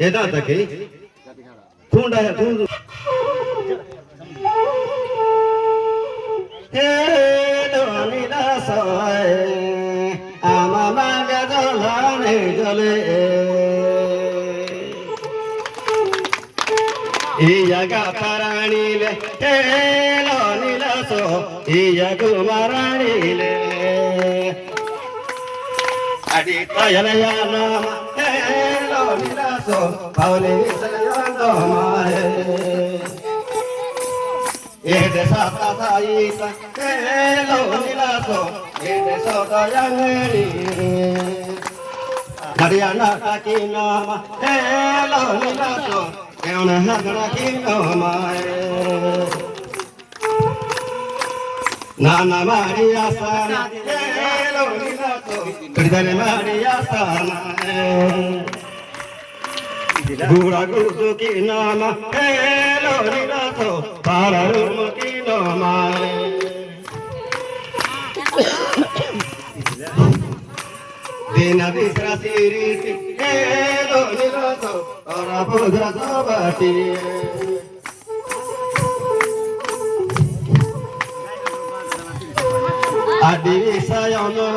Eda take. Kunda hai kundu. Hello nila soy. Amama gadolane jole. Iyaga paranile. Hello nila so. Iyagu maranile. Adi tayana yana. Hello nila so. Pauli sayando mae. Ede sata saita, hello nilaso, ede sota yangeri. Mariana takinama, hello nilaso, keona hagana kinoma. Nana Maria sana, hello nilaso, pridane Maria sana. Gura guru ki nama, hello nilaso, para rumo ki nama. Dina disra siriti, hello nilaso, para pudra sabati. Adi sayono,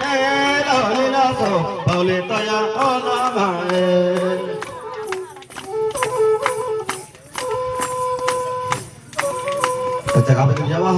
hello nilaso, paule toya onama. Cakap dengan Jawa,